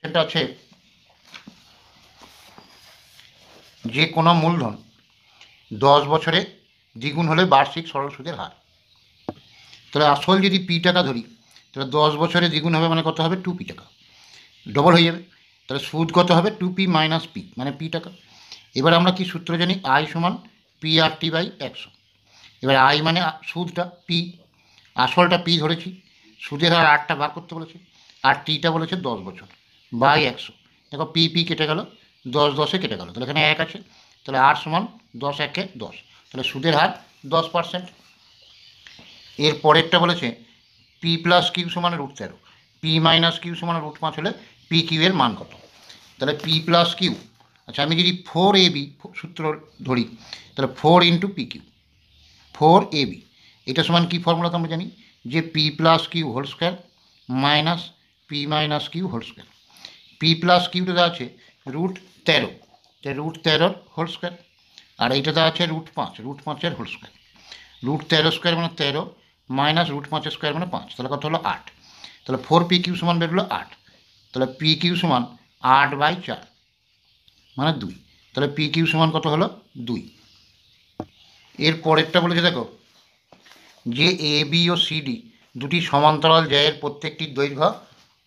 এটা আছে যে কোনো মূলধন 10 বছরে দ্বিগুণ হলে বার্ষিক সরল সুদের হার। তাহলে আসল যদি পি টাকা ধরি তাহলে 10 বছরে দ্বিগুণ হবে মানে কত হবে 2p টাকা, ডবল হয়ে যাবে। তাহলে সুদ কত হবে 2p মাইনাস পি মানে পি টাকা। এবার আমরা কি সূত্র জানি, আই সমান পি আর টি বাই 100। এবার আই মানে সুদটা, পি আসলটা পি ধরেছি, সুদের হার 8টা বার করতে বলেছে, আর টিটা বলেছে 10 বছর বাই 100। দেখো পি পি কেটে গেল, 10 10-এ কেটে গেল, তাহলে এখানে 1 আছে, তাহলে আর সমান 10 1-এ 10, তাহলে সুদের হার 10%। এর পরেরটা বলেছে পি প্লাস কিউ সমান √13, পি মাইনাস কিউ সমান √5 হলে পি কিউ এর মান কত। তাহলে পি প্লাস কিউ, আচ্ছা আমি যদি 4ab সূত্র ধরি তাহলে 4 ইন্টু পি কিউ, 4ab এটা সমান কি ফর্মুলা তো আমরা জানি যে P plus Q whole square minus P minus Q whole square. P plus কিউটা দেওয়া আছে √13, √13 হোল স্কোয়ার, আর এইটা দেওয়া আছে √5, √5-এর হোল স্কোয়ার। √13 স্কোয়ার মানে 13 মাইনাস √5 স্কোয়ার মানে 5, তাহলে কত হলো 8। তাহলে 4p কিউ সমান বেরোলো 8, তাহলে পি কিউ সমান 8/4 মানে 2, তাহলে পি কিউ সমান কত হলো 2। এর পরেরটা বলেছে দেখো যে এ বি ও সিডি দুটি সমান্তরাল জ্যায়ের প্রত্যেকটির দৈর্ঘ্য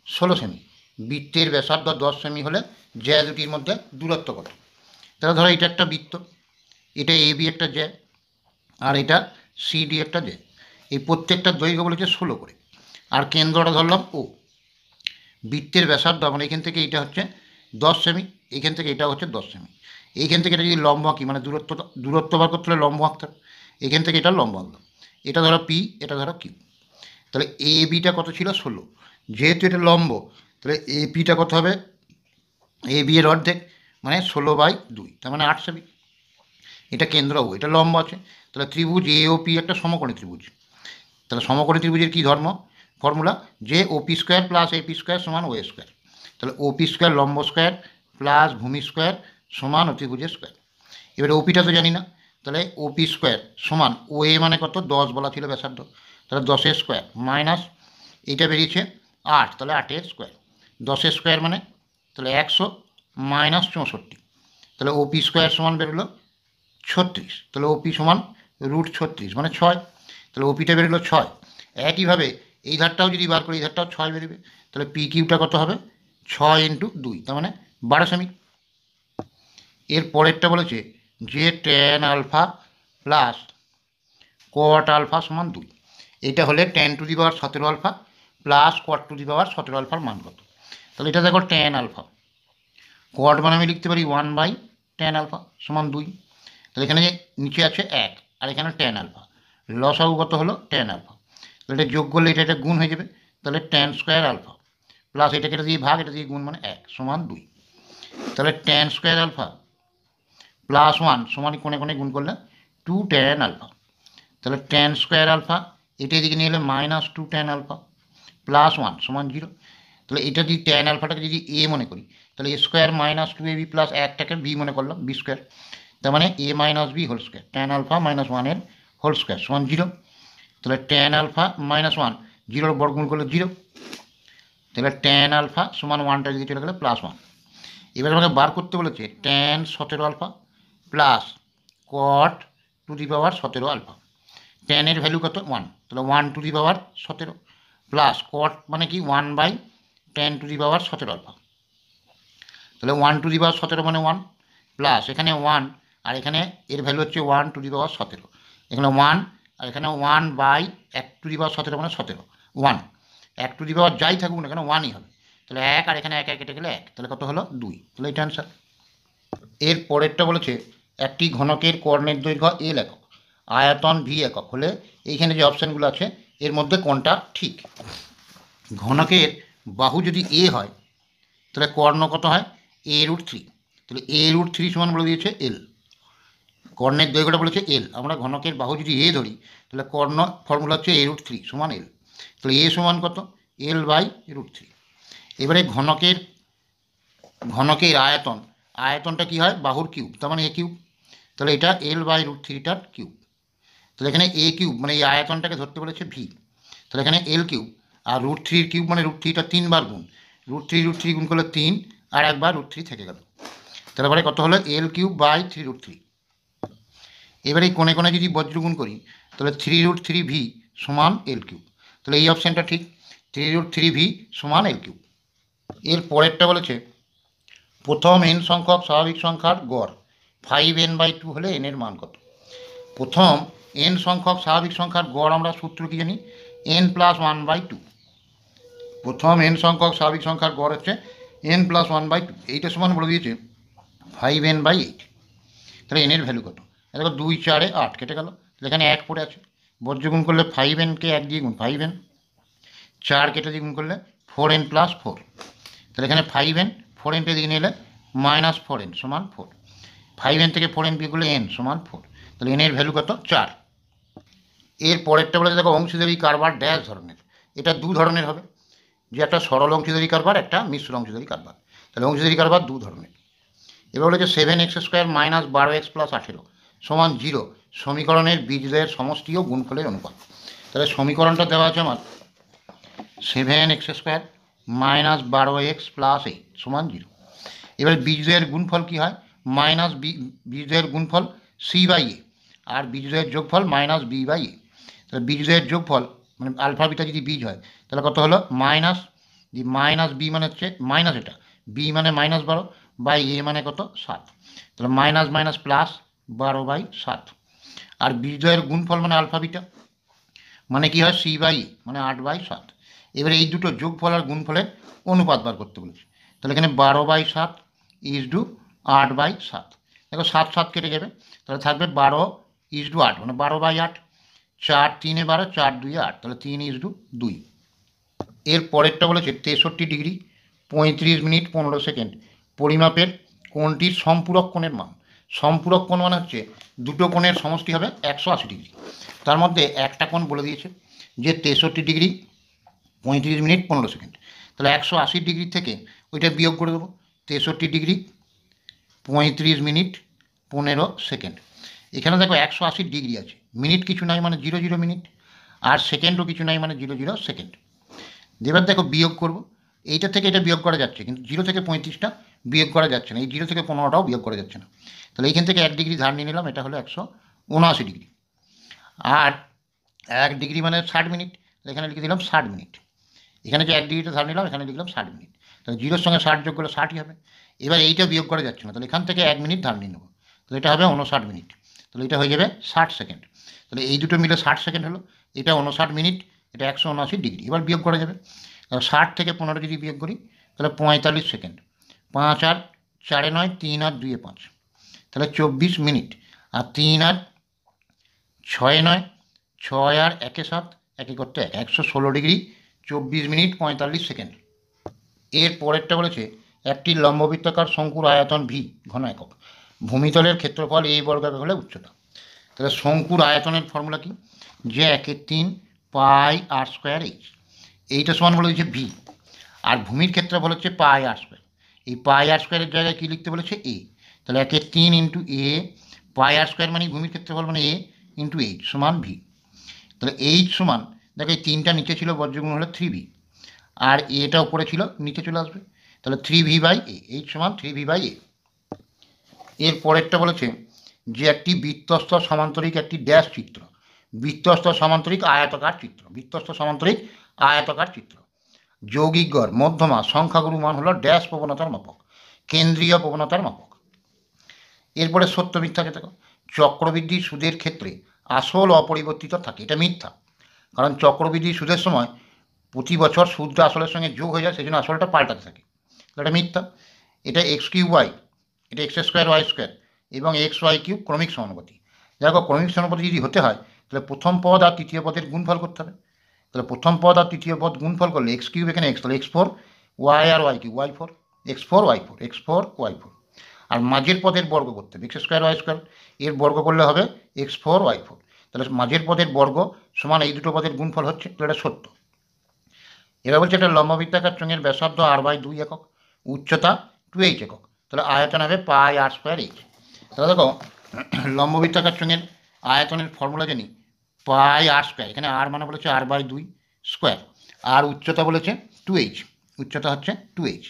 16 সেমি, বৃত্তের ব্যাসার্ধ 10 সেমি হলে জ্যা দুটির মধ্যে দূরত্ব কত। তাহলে ধরো এটা একটা বৃত্ত, এটা এ বি একটা জ্যা আর এটা সিডি একটা জ্যা, এই প্রত্যেকটা দৈর্ঘ্য বলেছে 16 করে, আর কেন্দ্রটা ধরলাম ও। বৃত্তের ব্যাসার্ধ মানে এখান থেকে এটা হচ্ছে 10 সেমি, এইখান থেকে এটা হচ্ছে 10 সেমি, এইখান থেকে এটা যদি লম্ব আঁকি মানে দূরত্ব বার করতে হলে লম্ব আঁকতে হবে, এখান থেকে এটা লম্ব আঁকলাম, এটা ধরো পি এটা ধরো কিউ। তাহলে এ বিটা কত ছিল 16, যেহেতু এটা লম্ব তাহলে এ পিটা কত হবে, এ বি এর অর্ধেক মানে 16/2, তার মানে 8 সেমি। এটা কেন্দ্র ও, এটা লম্ব আছে, তাহলে ত্রিভুজ এ ও পি একটা সমকোণী ত্রিভুজ। তাহলে সমকোণী ত্রিভুজের কী ফর্মুলা যে OP square plus AP square সমান ও স্কোয়ার। তাহলে ওপি স্কোয়ার লম্ব স্কোয়ার প্লাস ভূমি স্কোয়ার সমান অতিভুজের স্কোয়ার। এবারে ওপিটা তো জানি না, তাহলে ওপি স্কোয়ার সমান ও এ মানে কত 10 বলা ছিল ব্যাসার্ধ, তাহলে 10-এর স্কোয়ার মাইনাস এইটা বেরিয়েছে 8, তাহলে 8-এর স্কোয়ার, 10-এর স্কোয়ার মানে তাহলে 100 মাইনাস 64, তাহলে ওপি স্কোয়ার সমান বেরোলো 36, তাহলে ওপি সমান √36 মানে 6, তাহলে ওপিটা বেরোলো 6। একইভাবে এই ধারটাও যদি বার করি এই ধারটাও 6 বেরোবে, তাহলে পি কিউটা কত হবে 6 × 2, তার মানে 12 সেমি। এর পরেরটা বলেছে যে tan alpha plus cot alpha সমান 2, এটা হলে 10⁻17 আলফা প্লাস cot⁻17 আলফার মান কত। তাহলে এটা দেখো ট্যান আলফা, কট মানে আমি লিখতে পারি 1/tan আলফা সমান 2, তাহলে এখানে নিচে আছে 1 আর এখানে ট্যান আলফা, লসাগু কত হলো ট্যান আলফা, তাহলে এটা যোগ করলে এটা গুণ হয়ে যাবে, তাহলে ট্যান স্কোয়ার আলফা প্লাস এটাকে এটা দিয়ে ভাগ এটা দিয়ে গুণ মানে 1 সমান 2, তাহলে ট্যান স্কোয়ার আলফা প্লাস 1 সমান কোণে কোণে গুণ করলে 2tan আলফা, তাহলে ট্যান স্কোয়ার আলফা এটা এদিকে নিয়ে এলে -2tan আলফা প্লাস 1 সমান 0, তাহলে এটা যদি ট্যান আলফাটাকে যদি এ মনে করি তাহলে এ স্কোয়ার -2ab প্লাস 1টাকে বি মনে করলাম বি স্কোয়ার, তার মানে a - b whole square, tan alpha -1 এর হোল স্কোয়ার সমান 0, তাহলে ট্যান আলফা -1 0 বর্গমূল করলে 0, তাহলে ট্যান আলফা সমান 1টা দিকে চলে গেলে +1। এবার আমাকে বার করতে বলেছে tan 17 alpha plus cot⁻17 alpha, ট্যানের ভ্যালু কত 1, তাহলে 1⁻17 প্লাস cot মানে কি 1/tan⁻17 আলফা, তাহলে 1⁻17 মানে 1 প্লাস এখানে 1 আর এখানে এর ভ্যালু হচ্ছে 1⁻17, এখানে 1 আর এখানে 1/1⁻17 মানে 17, 1 1 যাই থাকুক না কেন 1ই হবে, তাহলে 1 আর এখানে 1 কেটে গেলে 1, তাহলে কত হলো 2, তাহলে এটা অ্যান্সার। এর পরেরটা বলেছে একটি ঘনকের কর্ণের দৈর্ঘ্য এল একক, আয়তন ভি একক হলে এইখানে যে অপশানগুলো আছে এর মধ্যে কোনটা ঠিক। ঘনকের বাহু যদি এ হয় তাহলে কর্ণ কত হয় a√3, তাহলে a√3 সমান বলে দিয়েছে এল, কর্ণের দৈর্ঘ্যটা বলেছে এল, আমরা ঘনকের বাহু যদি এ ধরি তাহলে কর্ণ ফর্মুলা হচ্ছে a√3 সমান এল, তাহলে এ সমান কত l/√3। এবারে ঘনকের আয়তনটা কি হয় বাহুর কিউব, তার মানে এ কিউব, তাহলে এটা l/√3টার কিউব, তাহলে এখানে এ কিউব মানে এই আয়তনটাকে ধরতে বলেছে ভি, তাহলে এখানে এল কিউব আর √3 কিউব মানে √3টা 3 বার গুণ, √3 গুণ করলে 3 আর একবার √3 থেকে গেল, তারপরে কত হলো L³/3√3। এবারে এই কোণে কোণে যদি বজ্রগুণ করি তাহলে 3√3v সমান L³। তাহলে এই অপশানটা ঠিক, 3√3v সমান L³। এর পরেরটা বলেছে প্রথম n সংখ্যক স্বাভাবিক সংখ্যার গড় 5n/2 হলে n এর মান কত। প্রথম n সংখ্যক স্বাভাবিক সংখ্যার গড় আমরা সূত্র কি জানি, n+1/2। প্রথম n সংখ্যক স্বাভাবিক সংখ্যার গড় হচ্ছে n+1/2। এইটা সমান বলে দিয়েছে 5n/8। তাহলে n এর ভ্যালু কত? দেখো 2 4 8 কেটে গেল, এখানে 1 পড়ে আছে, বজ্রগুণ করলে 5n-কে 1 দিয়ে গুণ 5n, 4 কেটে দিয়ে গুণ করলে 4n+4। তাহলে এখানে 5n 4n-কে দিয়ে নিলে -4n সমান 4। 5n থেকে 4n বিয়োগ করলে n সমান 4। তাহলে n এর ভ্যালু কত? 4। এর পরেরটা বলে দেখো অংশীদারি কারবার ড্যাশ ধরনের। এটা দু ধরনের হবে, যে একটা সরল অংশীদারি কারবার, একটা মিশ্র অংশীদারি কারবার। তাহলে অংশীদারি কারবার দু ধরনের। এবার বলেছে 7x² - 12x + 18 সমান 0 সমীকরণের বীজদ্বয়ের সমষ্টি ও গুণফলের অনুপাত। তাহলে সমীকরণটা দেওয়া আছে আমার 7x² - 12x + 8 সমান 0। এবার বীজদ্বয়ের গুণফল কি হয়, বীজদ্বয়ের গুণফল c/a আর বীজদ্বয়ের যোগফল -b/a। তাহলে বীজদ্বয়ের যোগফল মানে আলফা বিটা যদি বীজ হয় তাহলে কত হলো -b মানে হচ্ছে মাইনাস, এটা b মানে -12 বাই a মানে কত 7। তাহলে মাইনাস প্লাস 12/7। আর বীজদ্বয়ের গুণফল মানে আলফা বিটা মানে কি হয় c/a মানে 8/7। এবারে এই দুটো যোগফল আর গুণফলের অনুপাত বার করতে বলেছে। তাহলে এখানে 12/7 = 8/7। দেখো 7 7 কেটে যাবে, তাহলে থাকবে 12:8 মানে 12/8। 4 3 12, 4 2 8, তাহলে 3:2। এর পরেরটা বলেছে 63 ডিগ্রি 35 মিনিট 15 সেকেন্ড পরিমাপের কোণটির সম্পূরক কোণের মান। সম্পূরক কোণ মানে হচ্ছে দুটো কোণের সমষ্টি হবে 180 ডিগ্রি। তার মধ্যে একটা কোণ বলে দিয়েছে যে 63 ডিগ্রি 35 মিনিট 15 সেকেন্ড। তাহলে 180 ডিগ্রি থেকে ওইটা বিয়োগ করে দেবো, 63 ডিগ্রি 35 মিনিট 15 সেকেন্ড। এখানে দেখো 180 ডিগ্রি আছে, মিনিট কিছু নাই মানে 00 মিনিট, আর সেকেন্ডও কিছু নাই মানে 00 সেকেন্ড। এবার দেখো বিয়োগ করব, এইটা থেকে এটা বিয়োগ করা যাচ্ছে, কিন্তু 0 থেকে 35টা বিয়োগ করা যাচ্ছে না, এই 0 থেকে 15টাও বিয়োগ করা যাচ্ছে না। তাহলে এইখান থেকে 1 ডিগ্রি ধার নিয়ে নিলাম, এটা হলো 179 ডিগ্রি। আর 1 ডিগ্রি মানে 60 মিনিট, এখানে লিখে দিলাম 60 মিনিট। এখানে যে 1 ডিগ্রিটা ধার নিলাম এখানে লিখলাম 60 মিনিট। তাহলে 0-র সঙ্গে 60 যোগ করলে 60ই হবে। এবার এইটা বিয়োগ করা যাচ্ছে না, তাহলে এখান থেকে 1 মিনিট ধার নিয়ে নেবো, তাহলে এটা হবে 59 মিনিট। তাহলে এটা হয়ে যাবে 60 সেকেন্ড। তাহলে এই দুটো মিলে 60 সেকেন্ড হলো, এটা 59 মিনিট, এটা 179 ডিগ্রি। এবার বিয়োগ করা যাবে, 60 থেকে 15 যদি বিয়োগ করি তাহলে 45 সেকেন্ড। 5 আর 4 9, 3 আর 2 5, তাহলে 24 মিনিট। আর 3 আর 6 9, 6 আর 1 7, 1 করতে 116 ডিগ্রি 24 মিনিট 45 সেকেন্ড। এর পরেরটা বলেছে একটি লম্ববৃত্তাকার শঙ্কুর আয়তন ভি ঘন একক, ভূমিতলের ক্ষেত্রফল a বর্গ একক হলে উচ্চতা। তাহলে শঙ্কুর আয়তনের ফর্মুলা কি, যে 1/3 πr²h, এইটা সমান বলে দিয়েছে ভি। আর ভূমির ক্ষেত্রফল হচ্ছে πr²। এই πr² জায়গায় কী লিখতে বলেছে a। তাহলে 1/3 × a, πr² মানে ভূমির ক্ষেত্রফল মানে a × h সমান ভি। তাহলে h সমান, দেখো এই 3টা নিচে ছিল, বজ্রগুণ হলো 3v, আর এটা উপরে ছিল নিচে চলে আসবে, তাহলে 3v/a, h সমান 3v/a। এর পরেরটা বলেছে যে একটি বৃত্তস্থ সমান্তরিক একটি ড্যাশ চিত্র, বৃত্তস্থ সমান্তরিক আয়তাকার চিত্র, বৃত্তস্থ সমান্তরিক আয়তাকার চিত্র, যৌগিক গড় মধ্যমা সংখ্যাগুরু মান হলো ড্যাশ প্রবণতার মাপক, কেন্দ্রীয় প্রবণতার মাপক। এরপরে সত্য মিথ্যাকে দেখো, চক্রবৃদ্ধি সুদের ক্ষেত্রে আসল অপরিবর্তিত থাকে, এটা মিথ্যা, কারণ চক্রবৃদ্ধি সুদের সময় প্রতি বছর সুদটা আসলের সঙ্গে যোগ হয়ে যায়, সেই জন্য আসলটা পাল্টাতে থাকে, এটা মিথ্যা। এটা x³ এটা x²y² এবং xy³ ক্রমিক সমানুপাতি। দেখো ক্রমিক সমানুপাতি যদি হতে হয় তাহলে প্রথম পদ আর তৃতীয় পদের গুণফল করতে হবে। তাহলে প্রথম পদ আর তৃতীয় পদ গুণফল করলে x³ এখানে x, তাহলে x4 y আর y³ y4, x4 y4 x4 y4। আর মাঝের পদের বর্গ করতে হবে, x²y² এর বর্গ করলে হবে x4 y4। তাহলে মাঝের পদের বর্গ সমান এই দুটো পদের গুণফল হচ্ছে, তাহলে এটা সত্য। এবার বলছে একটা লম্ববৃত্তাকার চোঙের ব্যাসার্ধ r/2 একক, উচ্চতা 2h একক, তাহলে আয়তন হবে πr²h। তাহলে দেখো লম্ববৃত্তাকার চোঙের আয়তনের ফর্মুলা জানি πr², এখানে r মানে বলেছে r/2 স্কোয়ার, আর উচ্চতা বলেছে 2h, উচ্চতা হচ্ছে 2h।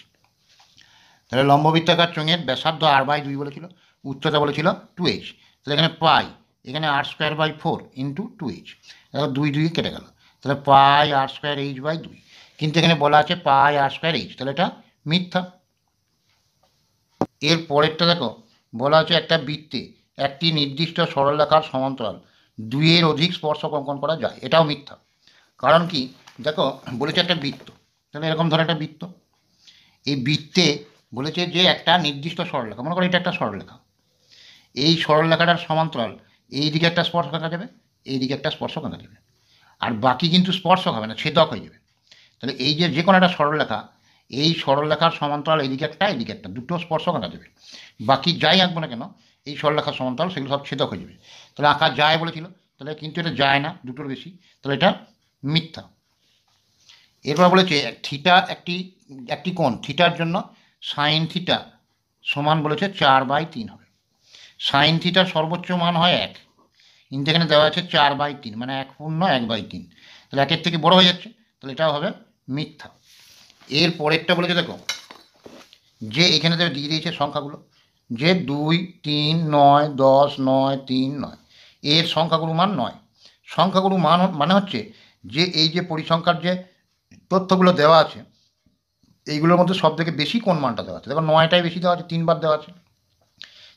তাহলে লম্ববৃত্তাকার চোঙের ব্যাসার্ধ r/2 বলেছিল, উচ্চতা বলেছিল 2h। তাহলে এখানে পাই, এখানে r²/4 ইন্টু 2h, এবার 2 কেটে গেল, তাহলে পাই r²h/2। কিন্তু এখানে বলা আছে পাই r²h, তাহলে এটা মিথ্যা। এর পরেরটা দেখো, বলা আছে একটা বৃত্তে একটি নির্দিষ্ট সরলরেখার সমান্তরাল 2-এর অধিক স্পর্শক অঙ্কন করা যায়, এটাও মিথ্যা। কারণ কি, দেখো বলেছে একটা বৃত্ত, তাহলে এরকম ধরো একটা বৃত্ত, এই বৃত্তে বলেছে যে একটা নির্দিষ্ট সরলরেখা, মনে করো এটা একটা সরলরেখা, এই সরলরেখাটার সমান্তরাল এই দিকে একটা স্পর্শক আঁকা যাবে, এই দিকে একটা স্পর্শক আঁকা যাবে, আর বাকি কিন্তু স্পর্শক হবে না, ছেদক হয়ে যাবে। তাহলে এই যে কোনো একটা সরলরেখা, এই সরলরেখার সমান্তরাল এদিকে একটা দুটো স্পর্শক আঁকা যাবে, বাকি যাই আঁকবো না কেন এই সরলরেখার সমান্তরাল সেগুলো সব ছেদক হয়ে যাবে। তাহলে আঁকা যায় বলেছিল, তাহলে কিন্তু এটা যায় না, দুটোর বেশি, তাহলে এটা মিথ্যা। এরপর বলেছে থিটা একটি কোণ, থিটার জন্য সাইন থিটা সমান বলেছে 4/3 হবে। সাইন থিটার সর্বোচ্চ মান হয় 1, কিন্তু এখানে দেওয়া আছে 4/3, মানে 1/3, তাহলে 1-এর থেকে বড় হয়ে যাচ্ছে, তাহলে এটাও হবে মিথ্যা। এর পরেরটা বলেছে দেখো, যে এখানে দিয়ে দিয়েছে সংখ্যাগুলো, যে 2, 3, 9, 10, 9, 3, 9, এর সংখ্যাগুলো মান 9। সংখ্যাগুলো মান মানে হচ্ছে যে এই যে পরিসংখ্যার যে তথ্যগুলো দেওয়া আছে এইগুলোর মধ্যে সব থেকে বেশি কোন মানটা দেওয়া আছে, দেখো 9টাই বেশি দেওয়া আছে, 3বার দেওয়া আছে,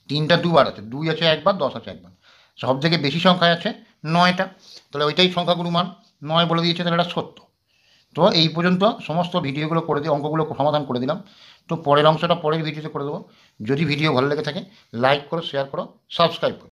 3টা 2বার আছে, 2 আছে 1বার, 10 আছে 1বার, সব থেকে বেশি সংখ্যায় আছে 9টা, তাহলে ওইটাই সংখ্যাগুলো মান 9 বলে দিয়েছে, তাহলে এটা সত্য। তো এই পর্যন্ত সমস্ত ভিডিওগুলো করে দিয়ে অঙ্কগুলো সমাধান করে দিলাম। তো পরের অংশটা পরের ভিডিওতে করে দেবো। যদি ভিডিও ভালো লেগে থাকে লাইক করো, শেয়ার করো, সাবস্ক্রাইব করো।